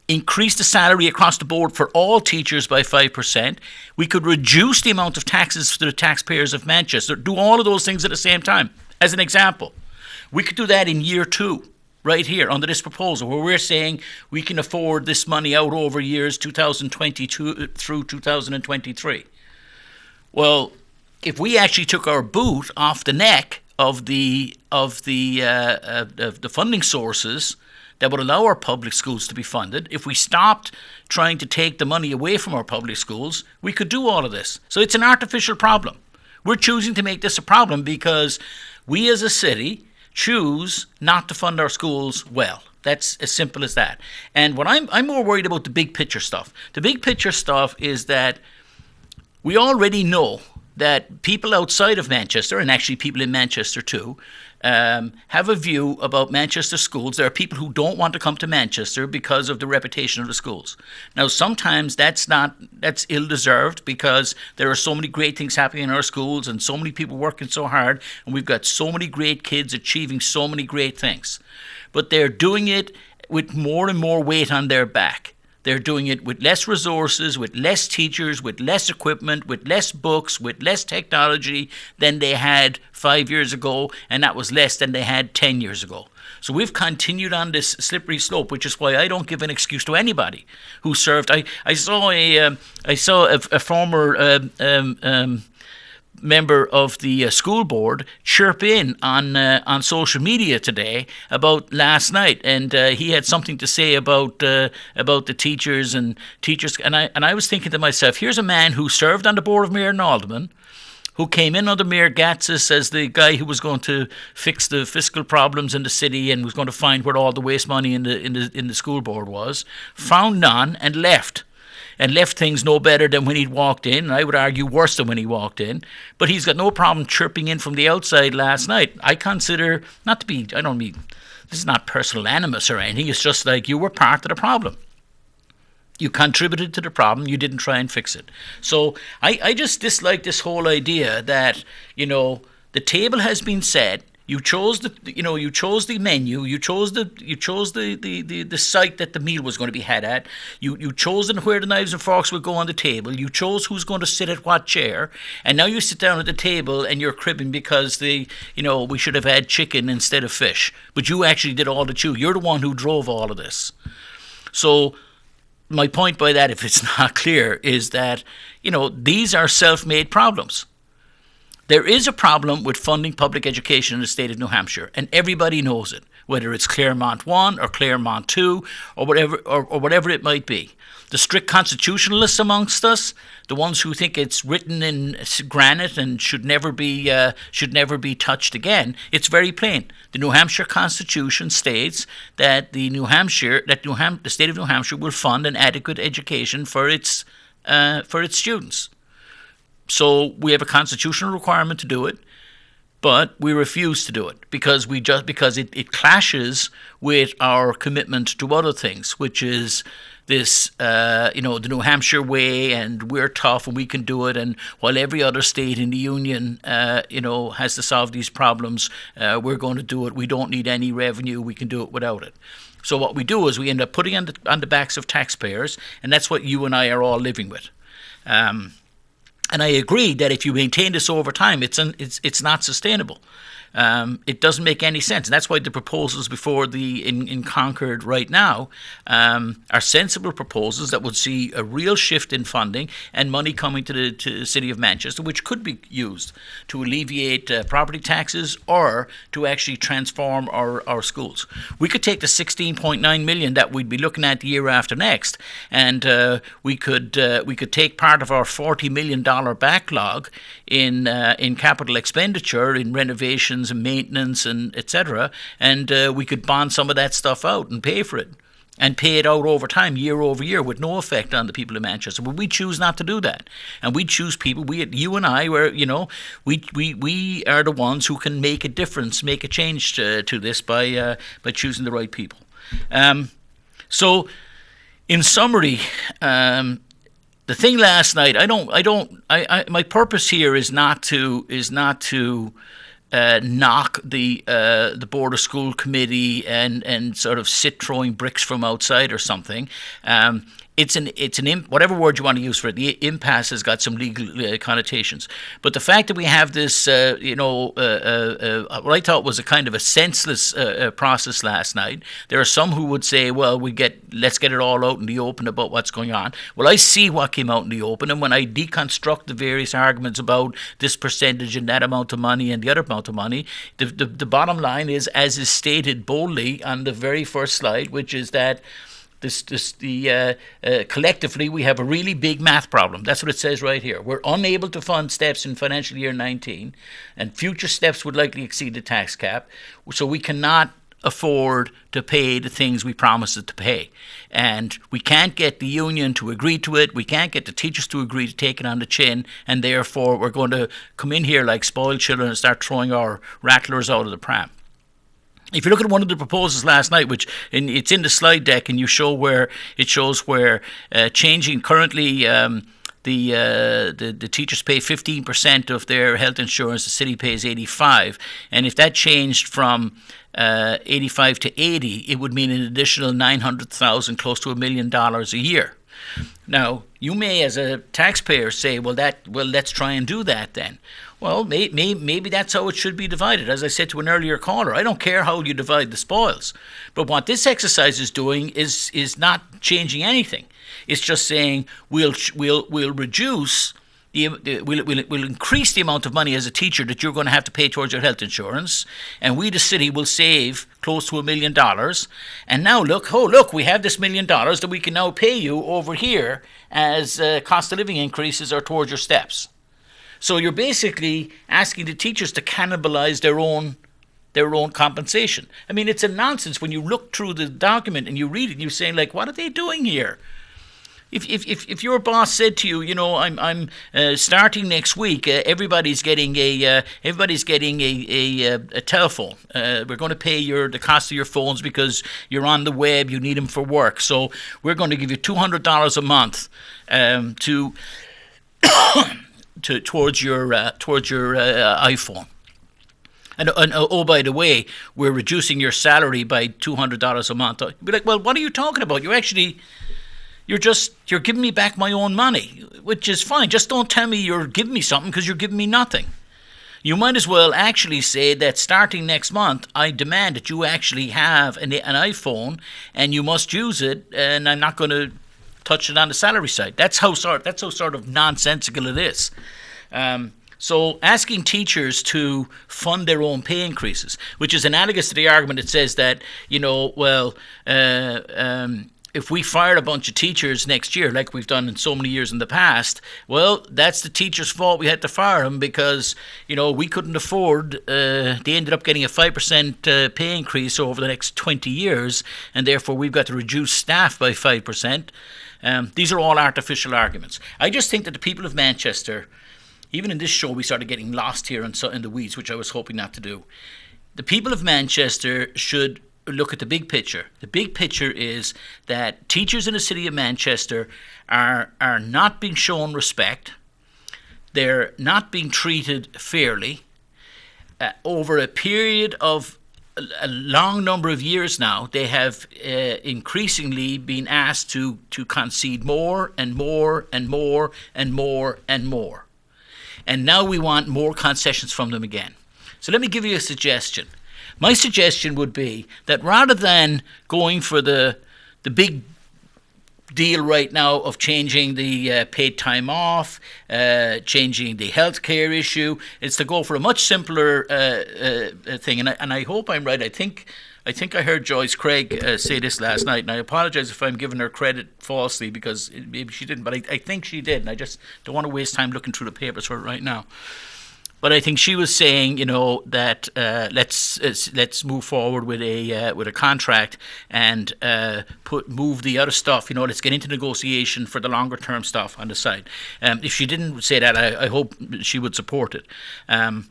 Increase the salary across the board for all teachers by 5%. We could reduce the amount of taxes to the taxpayers of Manchester. Do all of those things at the same time. As an example, we could do that in year 2, right here under this proposal, where we're saying we can afford this money out over years 2022 through 2023. Well, if we actually took our boot off the neck of the funding sources that would allow our public schools to be funded. If we stopped trying to take the money away from our public schools, we could do all of this. So it's an artificial problem. We're choosing to make this a problem because we as a city choose not to fund our schools well. That's as simple as that. And what I'm more worried about the big picture stuff. The big picture stuff is that we already know that people outside of Manchester, and actually people in Manchester too, have a view about Manchester schools. There are people who don't want to come to Manchester because of the reputation of the schools. Now, sometimes that's ill-deserved because there are so many great things happening in our schools and so many people working so hard, and we've got so many great kids achieving so many great things. But they're doing it with more and more weight on their back. They're doing it with less resources, with less teachers, with less equipment, with less books, with less technology than they had 5 years ago, and that was less than they had 10 years ago. So we've continued on this slippery slope, which is why I don't give an excuse to anybody who served. I saw a former member of the school board chirp in on social media today about last night, and he had something to say about the teachers, and I was thinking to myself, here's a man who served on the board of Mayor and Aldermen, who came in under Mayor Gatsis as the guy who was going to fix the fiscal problems in the city and was going to find where all the waste money in the school board was, found none and left. And left things no better than when he'd walked in, and I would argue worse than when he walked in. But he's got no problem chirping in from the outside last night. I consider, this is not personal animus or anything, it's just like you were part of the problem. You contributed to the problem, you didn't try and fix it. So I just dislike this whole idea that, the table has been set. You chose the menu. You chose the site that the meal was going to be had at. You chose where the knives and forks would go on the table. You chose who's going to sit at what chair. And now you sit down at the table and you're cribbing because we should have had chicken instead of fish. But you actually did all the chew. You're the one who drove all of this. So my point by that, if it's not clear, is that these are self-made problems. There is a problem with funding public education in the state of New Hampshire, and everybody knows it, whether it's Claremont 1 or Claremont 2 or whatever it might be. The strict constitutionalists amongst us, the ones who think it's written in granite and should never be touched again, it's very plain. The New Hampshire Constitution states that the state of New Hampshire will fund an adequate education for its students. So we have a constitutional requirement to do it, but we refuse to do it because it clashes with our commitment to other things, which is this, the New Hampshire way, and we're tough and we can do it. And while every other state in the union, has to solve these problems, we're going to do it. We don't need any revenue. We can do it without it. So what we do is we end up putting on the backs of taxpayers, and that's what you and I are all living with. And I agree that if you maintain this over time, it's not sustainable. It doesn't make any sense. And that's why the proposals before in Concord right now are sensible proposals that would see a real shift in funding and money coming to the city of Manchester, which could be used to alleviate property taxes or to actually transform our schools. We could take the $16.9 million that we'd be looking at the year after next, and we could take part of our $40 million backlog in capital expenditure, in renovations and maintenance and etc., and we could bond some of that stuff out and pay for it, and pay it out over time, year over year, with no effect on the people of Manchester. But we choose not to do that, and we choose people. You and I, we are the ones who can make a difference, make a change to this by choosing the right people. So, in summary, the thing last night, my purpose here is not to knock the Board of School Committee and sort of sit throwing bricks from outside or something. whatever word you want to use for it. The impasse has got some legal connotations, but the fact that we have this, what I thought was a kind of a senseless process last night. There are some who would say, well, let's get it all out in the open about what's going on. Well, I see what came out in the open, and when I deconstruct the various arguments about this percentage and that amount of money and the other amount of money, the bottom line is, as is stated boldly on the very first slide, which is that collectively we have a really big math problem. That's what it says right here. We're unable to fund steps in financial year 19, and future steps would likely exceed the tax cap, so we cannot afford to pay the things we promised it to pay. And we can't get the union to agree to it. We can't get the teachers to agree to take it on the chin, and therefore we're going to come in here like spoiled children and start throwing our rattlers out of the pram. If you look at one of the proposals last night, it's in the slide deck, and it shows where changing currently the teachers pay 15% of their health insurance, the city pays 85%, and if that changed from 85 to 80, it would mean an additional $900,000, close to $1 million a year. Now, you may, as a taxpayer, say, well, let's try and do that then. Well, maybe that's how it should be divided. As I said to an earlier caller, I don't care how you divide the spoils. But what this exercise is doing is not changing anything. It's just saying we'll reduce we'll increase the amount of money as a teacher that you're going to have to pay towards your health insurance, and we, the city, will save close to $1 million. And now look, we have this $1 million that we can now pay you over here as cost of living increases are towards your steps. So you're basically asking the teachers to cannibalize their own compensation. I mean, it's a nonsense when you look through the document and you read it and you're saying, like, what are they doing here? If your boss said to you, I'm starting next week, everybody's getting a telephone. We're going to pay the cost of your phones because you're on the web, you need them for work. So we're going to give you $200 a month towards your iPhone. And oh, by the way, we're reducing your salary by $200 a month. You'd be like, well, what are you talking about? You're giving me back my own money, which is fine. Just don't tell me you're giving me something, because you're giving me nothing. You might as well actually say that starting next month, I demand that you actually have an iPhone and you must use it, and I'm not going to touch it on the salary side. That's how sort of nonsensical it is. So asking teachers to fund their own pay increases, which is analogous to the argument that says that, if we fire a bunch of teachers next year, like we've done in so many years in the past, well, that's the teacher's fault. We had to fire them because, we couldn't afford, they ended up getting a 5% pay increase over the next 20 years, and therefore we've got to reduce staff by 5%. These are all artificial arguments. I just think that the people of Manchester, even in this show, we started getting lost here in the weeds, which I was hoping not to do. The people of Manchester should look at the big picture. The big picture is that teachers in the city of Manchester are not being shown respect. They're not being treated fairly. Over a period of a long number of years now, they have increasingly been asked to concede more and more and more and more and more. And now we want more concessions from them again. So let me give you a suggestion. My suggestion would be that rather than going for the big deal right now of changing the paid time off, changing the healthcare issue, it's to go for a much simpler thing. And I hope I'm right. I think I heard Joyce Craig say this last night, and I apologize if I'm giving her credit falsely, because maybe she didn't, but I think she did, and I just don't want to waste time looking through the papers for it right now. But I think she was saying, that let's move forward with a contract and move the other stuff. Let's get into negotiation for the longer term stuff on the side. If she didn't say that, I hope she would support it. I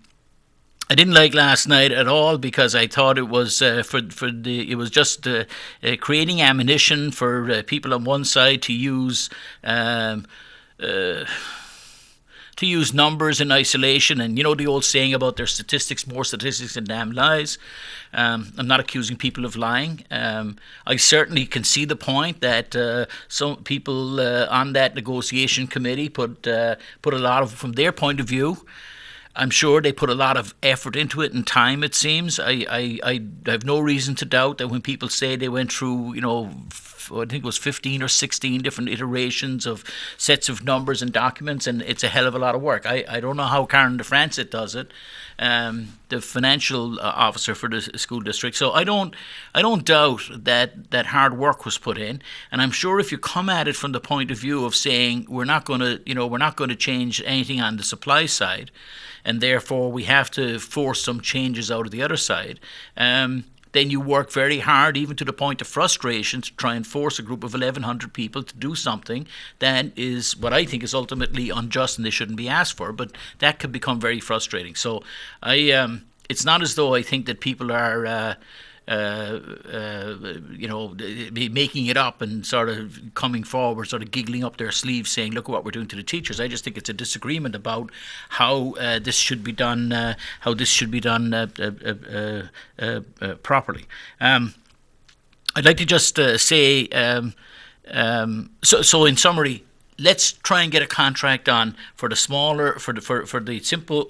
didn't like last night at all, because I thought it was it was just creating ammunition for people on one side to use. to use numbers in isolation. And you know the old saying about there's statistics, more statistics than damn lies. I'm not accusing people of lying. I certainly can see the point that some people on that negotiation committee put a lot of, from their point of view, I'm sure they put a lot of effort into it and time, it seems. I have no reason to doubt that when people say they went through, I think it was 15 or 16 different iterations of sets of numbers and documents, and it's a hell of a lot of work. I don't know how Karen DeFrancet does it, the financial officer for the school district. So I don't doubt that hard work was put in, and I'm sure if you come at it from the point of view of saying we're not going to change anything on the supply side, and therefore we have to force some changes out of the other side, then you work very hard, even to the point of frustration, to try and force a group of 1,100 people to do something that is what I think is ultimately unjust and they shouldn't be asked for. But that could become very frustrating. So it's not as though I think that people are making it up and sort of coming forward, sort of giggling up their sleeves saying, look at what we're doing to the teachers. I just think it's a disagreement about how this should be done, properly. I'd like to just say, so in summary, let's try and get a contract on for the smaller, for the simple,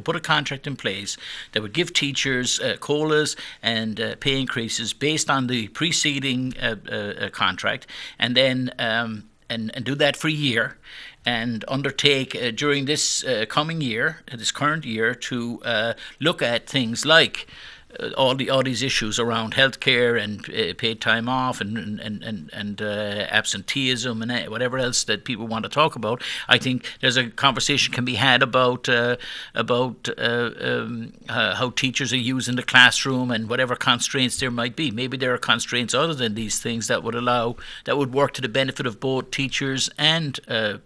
put a contract in place that would give teachers COLAs and pay increases based on the preceding contract, and then and do that for a year, and undertake during this current year, to look at things like all these issues around healthcare and paid time off and absenteeism and whatever else that people want to talk about. I think there's a conversation can be had about how teachers are using the classroom and whatever constraints there might be. Maybe there are constraints other than these things that would work to the benefit of both teachers and the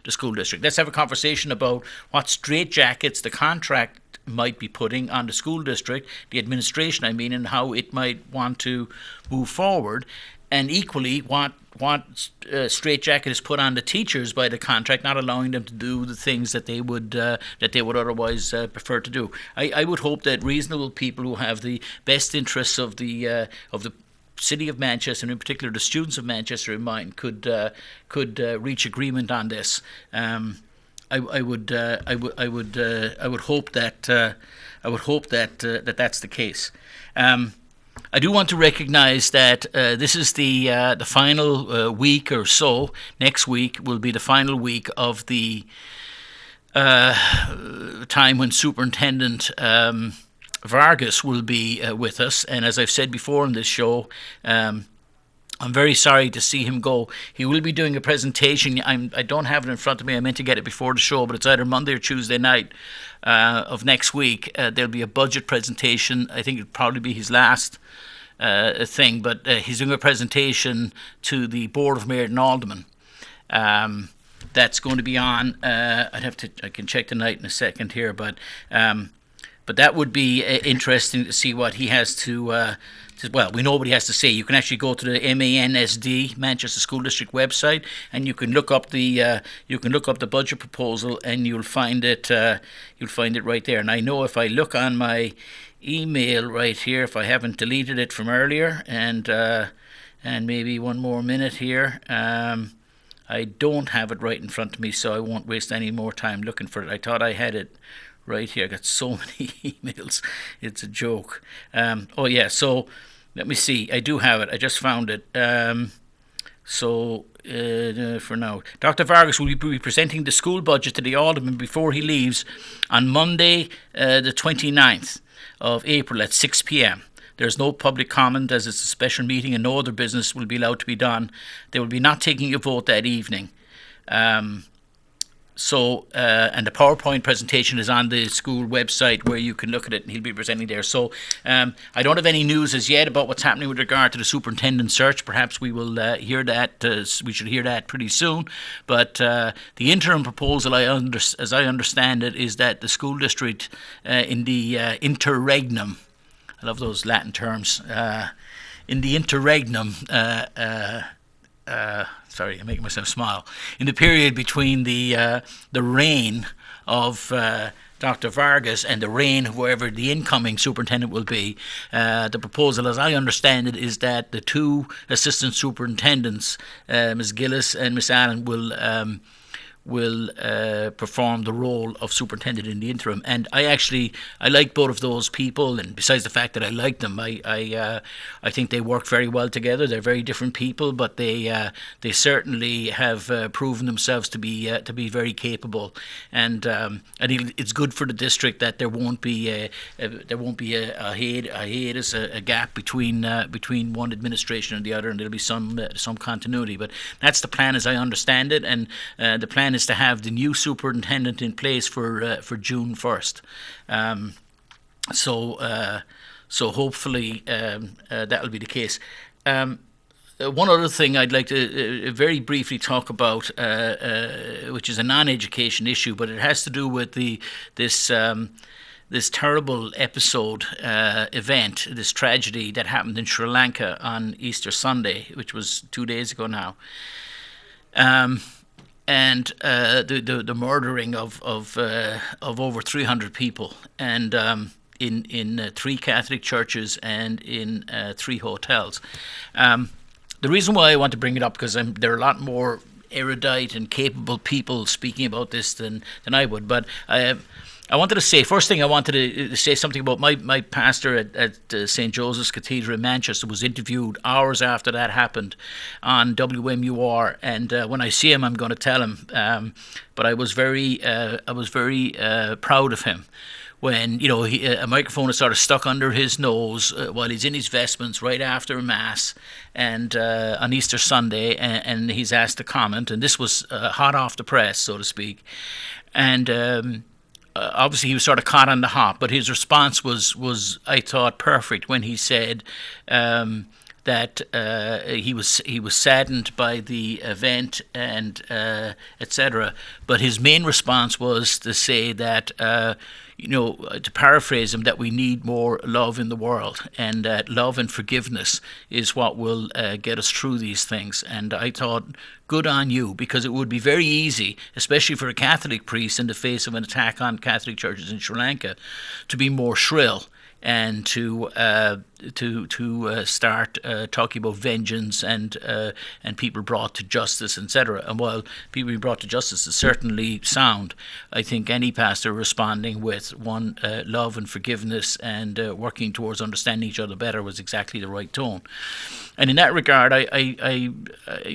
school district. Let's have a conversation about what straitjackets the contract might be putting on the school district, the administration, and how it might want to move forward, and equally what straitjacket is put on the teachers by the contract, not allowing them to do the things that they would otherwise prefer to do. I would hope that reasonable people who have the best interests of the City of Manchester, and in particular the students of Manchester in mind, could reach agreement on this. I would hope that that's the case. I do want to recognise that this is the final week or so. Next week will be the final week of the time when Superintendent Vargas will be with us. And as I've said before in this show, I'm very sorry to see him go. He will be doing a presentation. I don't have it in front of me. I meant to get it before the show, but it's either Monday or Tuesday night of next week. There'll be a budget presentation. I think it'll probably be his last thing, but he's doing a presentation to the Board of Mayor and Aldermen. That's going to be on. I can check the night in a second here, but that would be interesting to see what he has to. Well, we know what he has to say. You can actually go to the MANSD, Manchester School District website, and you can look up the budget proposal, and you'll find it right there. And I know if I look on my email right here, if I haven't deleted it from earlier, and maybe one more minute here, I don't have it right in front of me, so I won't waste any more time looking for it. I thought I had it right here. I got so many emails, it's a joke. So let me see. I do have it. I just found it. For now, Dr. Vargas will be presenting the school budget to the Alderman before he leaves on Monday, the 29th of April at 6 p.m. There's no public comment as it's a special meeting, and no other business will be allowed to be done. They will be not taking a vote that evening. And the PowerPoint presentation is on the school website where you can look at it, and he'll be presenting there. So I don't have any news as yet about what's happening with regard to the superintendent search. Perhaps we will hear that. We should hear that pretty soon. But the interim proposal, as I understand it, is that the school district in the interregnum, I love those Latin terms, in the interregnum sorry, I'm making myself smile. In the period between the reign of Dr. Vargas and the reign of whoever the incoming superintendent will be, the proposal, as I understand it, is that the two assistant superintendents, Ms. Gillis and Ms. Allen, will perform the role of superintendent in the interim. And I like both of those people, and besides the fact that I like them, I think they work very well together. They're very different people, but they certainly have proven themselves to be very capable. And I think it's good for the district that there won't be a hiatus, a gap between one administration and the other, and there'll be some continuity. But that's the plan, as I understand it, and the plan is to have the new superintendent in place for June 1st. So hopefully that will be the case. One other thing I'd like to very briefly talk about, which is a non-education issue, but it has to do with this terrible episode, event, this tragedy that happened in Sri Lanka on Easter Sunday, which was 2 days ago now. And the murdering of over 300 people, and in 3 Catholic churches and in 3 hotels. The reason why I want to bring it up, because there are a lot more erudite and capable people speaking about this than I would, but I wanted to say, first thing I wanted to say something about my pastor at St. Joseph's Cathedral in Manchester was interviewed hours after that happened on WMUR, and when I see him I'm going to tell him, but I was very proud of him when a microphone is sort of stuck under his nose while he's in his vestments right after Mass and on Easter Sunday, and he's asked to comment, and this was hot off the press, so to speak, and obviously he was sort of caught on the hop, but his response was I thought perfect when he said that he was saddened by the event and etc. But his main response was to say that to paraphrase him, that we need more love in the world, and that love and forgiveness is what will get us through these things. And I thought, good on you, because it would be very easy, especially for a Catholic priest in the face of an attack on Catholic churches in Sri Lanka, to be more shrill and to start talking about vengeance and people brought to justice, etc. And while people being brought to justice is certainly sound, I think any pastor responding with love and forgiveness and working towards understanding each other better was exactly the right tone. And in that regard, I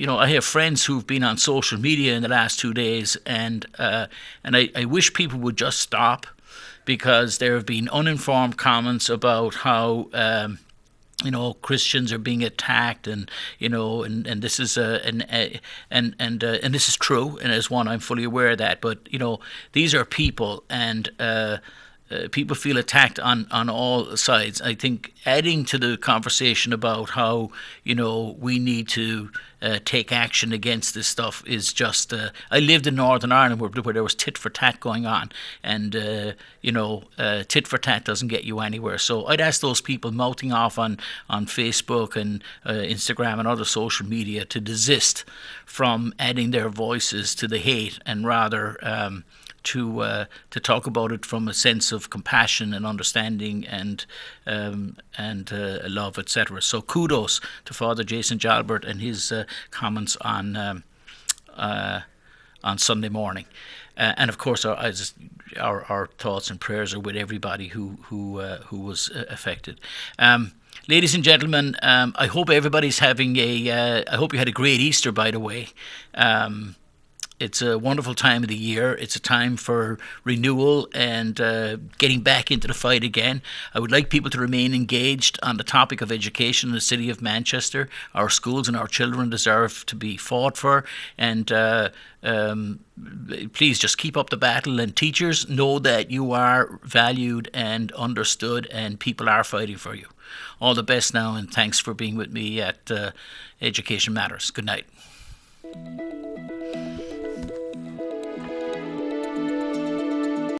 have friends who've been on social media in the last 2 days, and I wish people would just stop, because there have been uninformed comments about how Christians are being attacked, and this is and this is true, and as one I'm fully aware of that. But these are people, and people feel attacked on all sides. I think adding to the conversation about how we need to take action against this stuff is just. I lived in Northern Ireland where there was tit for tat going on, and tit for tat doesn't get you anywhere. So I'd ask those people mouthing off on Facebook and Instagram and other social media to desist from adding their voices to the hate, and rather to talk about it from a sense of compassion and understanding and love, etc. So kudos to Father Jason Jalbert and his comments on Sunday morning, and of course our thoughts and prayers are with everybody who was affected. Ladies and gentlemen, I hope everybody's having I hope you had a great Easter, by the way. It's a wonderful time of the year. It's a time for renewal and getting back into the fight again. I would like people to remain engaged on the topic of education in the city of Manchester. Our schools and our children deserve to be fought for, and please just keep up the battle. And teachers, know that you are valued and understood, and people are fighting for you. All the best now, and thanks for being with me at Education Matters. Good night.